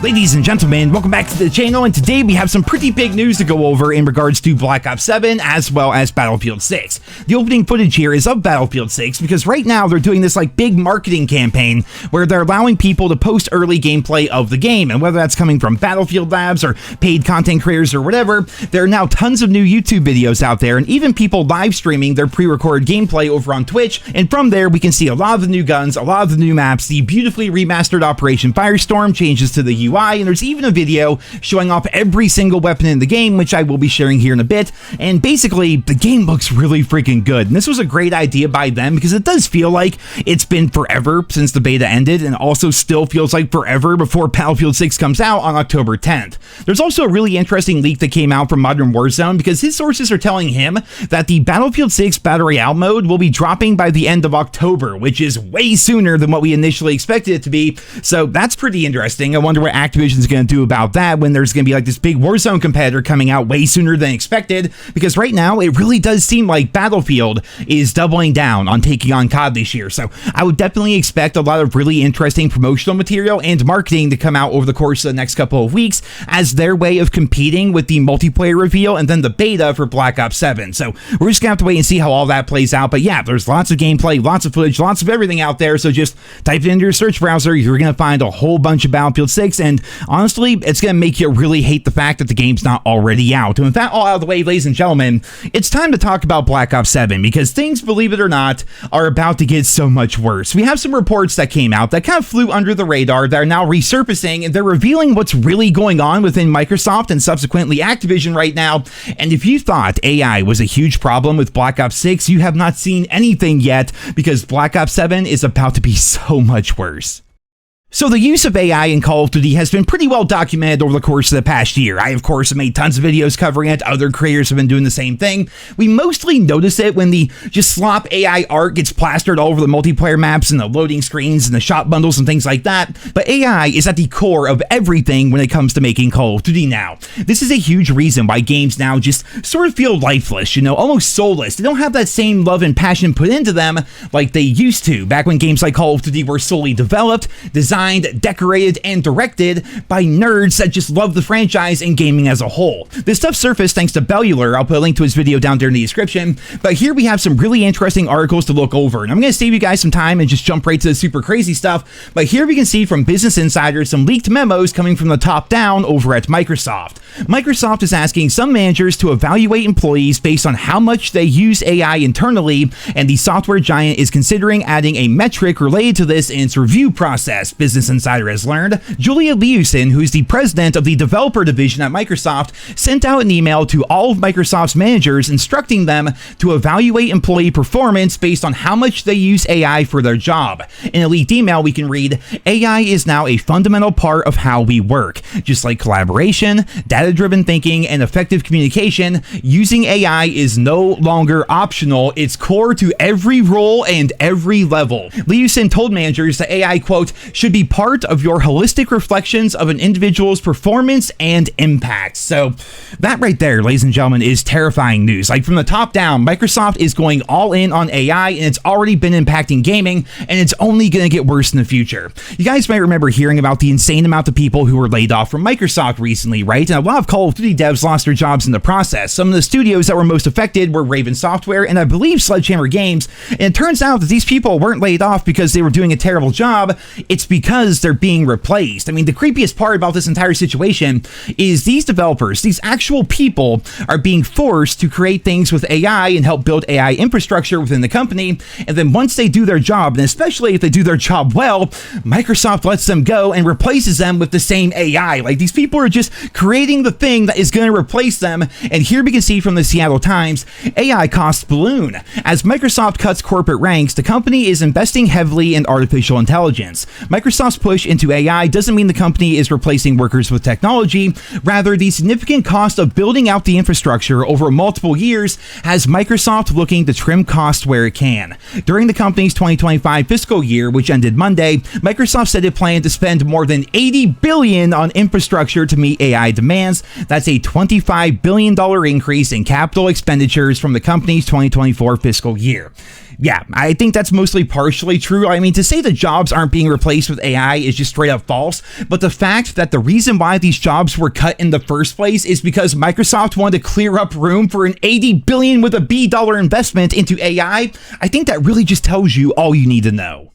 Ladies and gentlemen, welcome back to the channel, and today we have some pretty big news to go over in regards to Black Ops 7 as well as Battlefield 6. The opening footage here is of Battlefield 6 because right now they're doing this big marketing campaign where they're allowing people to post early gameplay of the game, and whether that's coming from Battlefield Labs or paid content creators or whatever, there are now tons of new YouTube videos out there and even people live streaming their pre-recorded gameplay over on Twitch, and from there we can see a lot of the new guns, a lot of the new maps, the beautifully remastered Operation Firestorm, changes to the UI, and there's even a video showing off every single weapon in the game, which I will be sharing here in a bit. And basically, the game looks really freaking good. And this was a great idea by them because it does feel like it's been forever since the beta ended, and also still feels like forever before Battlefield 6 comes out on October 10th. There's also a really interesting leak that came out from Modern Warzone because his sources are telling him that the Battlefield 6 Battle Royale mode will be dropping by the end of October, which is way sooner than what we initially expected it to be. So that's pretty interesting. I wonder what Activision is going to do about that when there's going to be this big Warzone competitor coming out way sooner than expected, because right now it really does seem like Battlefield is doubling down on taking on COD this year. So I would definitely expect a lot of really interesting promotional material and marketing to come out over the course of the next couple of weeks as their way of competing with the multiplayer reveal and then the beta for Black Ops 7. So we're just gonna have to wait and see how all that plays out. But yeah, there's lots of gameplay, lots of footage, lots of everything out there. So just type it into your search browser. You're gonna find a whole bunch of Battlefield 6, and honestly, it's going to make you really hate the fact that the game's not already out. And with that all out of the way, ladies and gentlemen, it's time to talk about Black Ops 7 because things, believe it or not, are about to get so much worse. We have some reports that came out that kind of flew under the radar that are now resurfacing, and they're revealing what's really going on within Microsoft and subsequently Activision right now. And if you thought AI was a huge problem with Black Ops 6, you have not seen anything yet, because Black Ops 7 is about to be so much worse. So the use of AI in Call of Duty has been pretty well documented over the course of the past year. I, of course, have made tons of videos covering it. Other creators have been doing the same thing. We mostly notice it when the just Slop AI art gets plastered all over the multiplayer maps and the loading screens and the shop bundles and things like that. But AI is at the core of everything when it comes to making Call of Duty now. This is a huge reason why games now just sort of feel lifeless, almost soulless. They don't have that same love and passion put into them like they used to back when games like Call of Duty were solely developed, designed, decorated, and directed by nerds that just love the franchise and gaming as a whole. This stuff surfaced thanks to Bellular. I'll put a link to his video down there in the description. But here we have some really interesting articles to look over, and I'm going to save you guys some time and just jump right to the super crazy stuff. But here we can see from Business Insider some leaked memos coming from the top down over at Microsoft. Microsoft is asking some managers to evaluate employees based on how much they use AI internally, and the software giant is considering adding a metric related to this in its review process. Business Insider has learned. Julia Liusin, who is the president of the developer division at Microsoft, sent out an email to all of Microsoft's managers instructing them to evaluate employee performance based on how much they use AI for their job. In a leaked email, we can read, "AI is now a fundamental part of how we work. Just like collaboration, data-driven thinking, and effective communication, using AI is no longer optional. It's core to every role and every level." Liusin told managers that AI, quote, should be part of your holistic reflections of an individual's performance and impact. So that right there, ladies and gentlemen, is terrifying news. From the top down, Microsoft is going all in on AI, and it's already been impacting gaming, and it's only going to get worse in the future. You guys might remember hearing about the insane amount of people who were laid off from Microsoft recently, right? And a lot of Call of Duty devs lost their jobs in the process. Some of the studios that were most affected were Raven Software and I believe Sledgehammer Games. And it turns out that these people weren't laid off because they were doing a terrible job. It's because they're being replaced. I mean, the creepiest part about this entire situation is these developers, these actual people, are being forced to create things with AI and help build AI infrastructure within the company. And then once they do their job, and especially if they do their job well, Microsoft lets them go and replaces them with the same AI. These people are just creating the thing that is going to replace them. And here we can see from the Seattle Times, AI costs balloon. As Microsoft cuts corporate ranks, the company is investing heavily in artificial intelligence. Microsoft's push into AI doesn't mean the company is replacing workers with technology. Rather, the significant cost of building out the infrastructure over multiple years has Microsoft looking to trim costs where it can. During the company's 2025 fiscal year, which ended Monday, Microsoft said it planned to spend more than $80 billion on infrastructure to meet AI demands. That's a $25 billion increase in capital expenditures from the company's 2024 fiscal year. Yeah, I think that's mostly partially true. I mean, to say that jobs aren't being replaced with AI is just straight up false. But the fact that the reason why these jobs were cut in the first place is because Microsoft wanted to clear up room for an $80 billion with a B dollar investment into AI, I think that really just tells you all you need to know.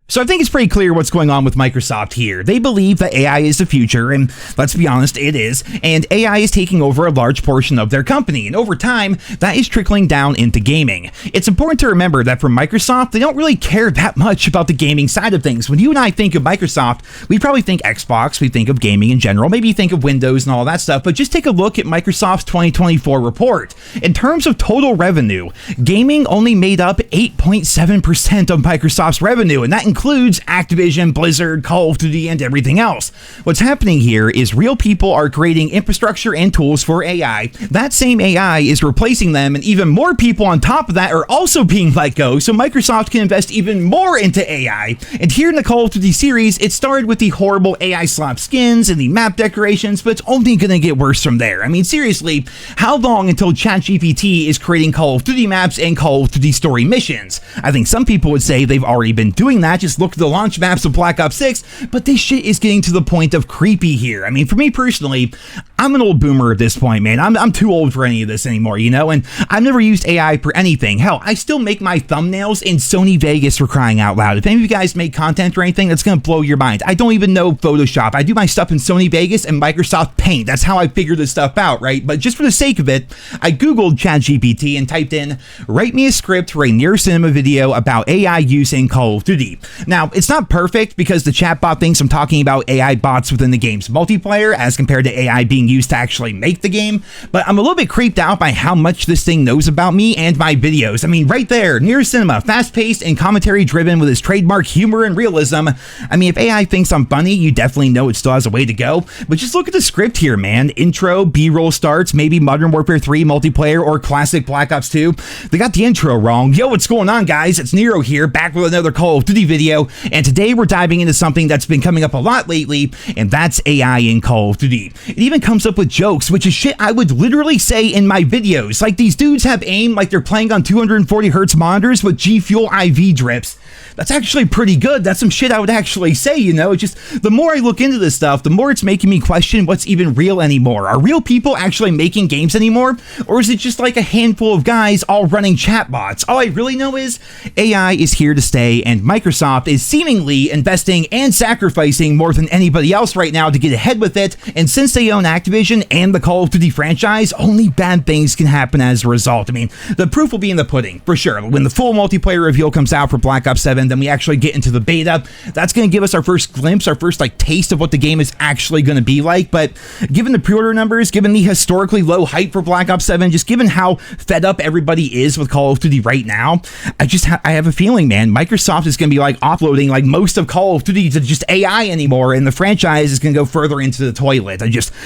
So I think it's pretty clear what's going on with Microsoft here. They believe that AI is the future, and let's be honest, it is, and AI is taking over a large portion of their company, and over time, that is trickling down into gaming. It's important to remember that for Microsoft, they don't really care that much about the gaming side of things. When you and I think of Microsoft, we probably think Xbox, we think of gaming in general, maybe you think of Windows and all that stuff, but just take a look at Microsoft's 2024 report. In terms of total revenue, gaming only made up 8.7% of Microsoft's revenue, and that includes Activision, Blizzard, Call of Duty, and everything else. What's happening here is real people are creating infrastructure and tools for AI. That same AI is replacing them, and even more people on top of that are also being let go, so Microsoft can invest even more into AI. And here in the Call of Duty series, it started with the horrible AI Slop skins and the map decorations, but it's only gonna get worse from there. I mean, seriously, how long until ChatGPT is creating Call of Duty maps and Call of Duty story missions? I think some people would say they've already been doing that. Just look at the launch maps of Black Ops 6, but this shit is getting to the point of creepy here. I mean, for me personally, I'm an old boomer at this point, man. I'm too old for any of this anymore, you know? And I've never used AI for anything. Hell, I still make my thumbnails in Sony Vegas, for crying out loud. If any of you guys make content or anything, that's gonna blow your mind. I don't even know Photoshop. I do my stuff in Sony Vegas and Microsoft Paint. That's how I figure this stuff out, right? But just for the sake of it, I Googled ChatGPT and typed in, write me a script for a NerosCinema video about AI use in Call of Duty. Now, it's not perfect because the chatbot thinks I'm talking about AI bots within the game's multiplayer as compared to AI being used to actually make the game, but I'm a little bit creeped out by how much this thing knows about me and my videos. I mean, right there, NerosCinema, fast-paced and commentary-driven with its trademark humor and realism. I mean, if AI thinks I'm funny, you definitely know it still has a way to go, but just look at the script here, man. Intro, B-roll starts, maybe Modern Warfare 3 multiplayer or classic Black Ops 2. They got the intro wrong. Yo, what's going on, guys? It's Nero here, back with another Call of Duty video, and today we're diving into something that's been coming up a lot lately, and that's AI in Call of Duty. It even comes up with jokes, which is shit I would literally say in my videos. Like, these dudes have aim like they're playing on 240 hertz monitors with G Fuel IV drips. That's actually pretty good. That's some shit I would actually say, you know? It's just, the more I look into this stuff, the more it's making me question what's even real anymore. Are real people actually making games anymore? Or is it just like a handful of guys all running chatbots? All I really know is AI is here to stay, and Microsoft is seemingly investing and sacrificing more than anybody else right now to get ahead with it. And since they own Activision and the Call of Duty franchise, only bad things can happen as a result. I mean, the proof will be in the pudding, for sure. When the full multiplayer reveal comes out for Black Ops 7, then we actually get into the beta. That's going to give us our first glimpse, our first taste of what the game is actually going to be like. But given the pre-order numbers, given the historically low hype for Black Ops 7, just given how fed up everybody is with Call of Duty right now, I have a feeling, man, Microsoft is going to be like offloading like most of Call of Duty to just AI anymore, and the franchise is going to go further into the toilet.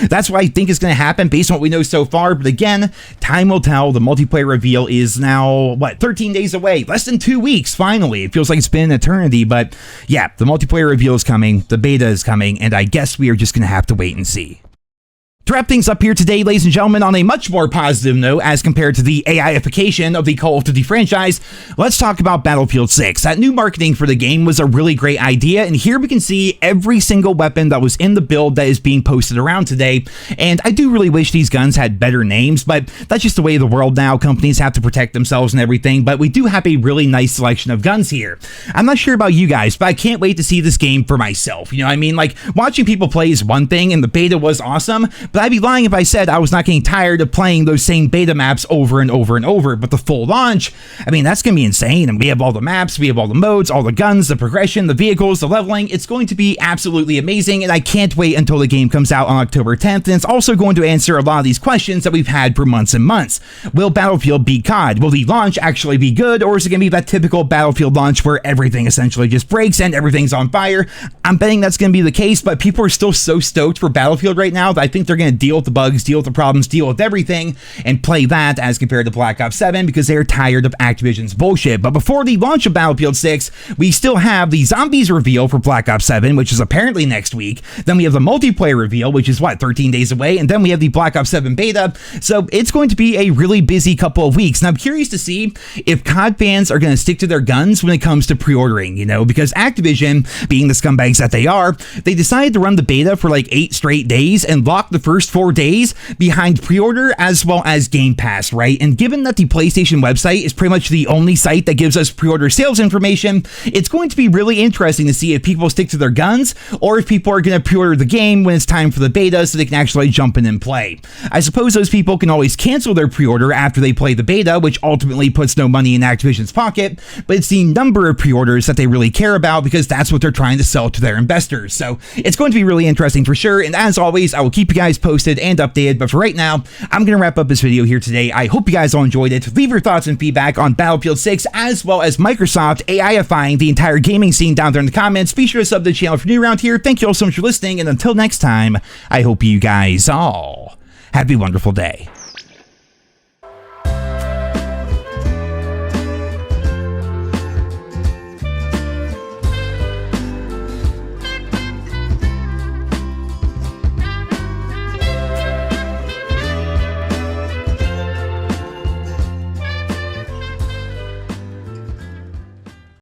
That's what I think is going to happen based on what we know so far. But again, time will tell. The multiplayer reveal is now, 13 days away, less than 2 weeks, finally. It feels like it's been an eternity, but yeah, the multiplayer reveal is coming, the beta is coming, and I guess we are just going to have to wait and see. To wrap things up here today, ladies and gentlemen, on a much more positive note as compared to the AIification of the Call of Duty franchise, let's talk about Battlefield 6. That new marketing for the game was a really great idea, and here we can see every single weapon that was in the build that is being posted around today, and I do really wish these guns had better names, but that's just the way of the world now. Companies have to protect themselves and everything, but we do have a really nice selection of guns here. I'm not sure about you guys, but I can't wait to see this game for myself. You know what I mean? Like, watching people play is one thing, and the beta was awesome, but I'd be lying if I said I was not getting tired of playing those same beta maps over and over and over. But the full launch, I mean, that's going to be insane. And we have all the maps, we have all the modes, all the guns, the progression, the vehicles, the leveling. It's going to be absolutely amazing, and I can't wait until the game comes out on October 10th. And it's also going to answer a lot of these questions that we've had for months and months. Will Battlefield beat COD? Will the launch actually be good, or is it going to be that typical Battlefield launch where everything essentially just breaks and everything's on fire? I'm betting that's going to be the case, but people are still so stoked for Battlefield right now that I think they're going to going to deal with the bugs, deal with the problems, deal with everything, and play that as compared to Black Ops 7 because they're tired of Activision's bullshit. But before the launch of Battlefield 6, we still have the zombies reveal for Black Ops 7, which is apparently next week. Then we have the multiplayer reveal, which is 13 days away, and then we have the Black Ops 7 beta. So it's going to be a really busy couple of weeks. And I'm curious to see if COD fans are going to stick to their guns when it comes to pre-ordering, because Activision, being the scumbags that they are, they decided to run the beta for like 8 straight days and lock the first 4 days behind pre-order as well as Game Pass, right? And given that the PlayStation website is pretty much the only site that gives us pre-order sales information, it's going to be really interesting to see if people stick to their guns or if people are going to pre-order the game when it's time for the beta so they can actually jump in and play. I suppose those people can always cancel their pre-order after they play the beta, which ultimately puts no money in Activision's pocket, but it's the number of pre-orders that they really care about because that's what they're trying to sell to their investors. So it's going to be really interesting for sure, and as always, I will keep you guys posted and updated, but for right now, I'm going to wrap up this video here today. I hope you guys all enjoyed it. Leave your thoughts and feedback on Battlefield 6 as well as Microsoft AIifying the entire gaming scene down there in the comments. Be sure to sub to the channel if you're new around here. Thank you all so much for listening, and until next time, I hope you guys all have a wonderful day.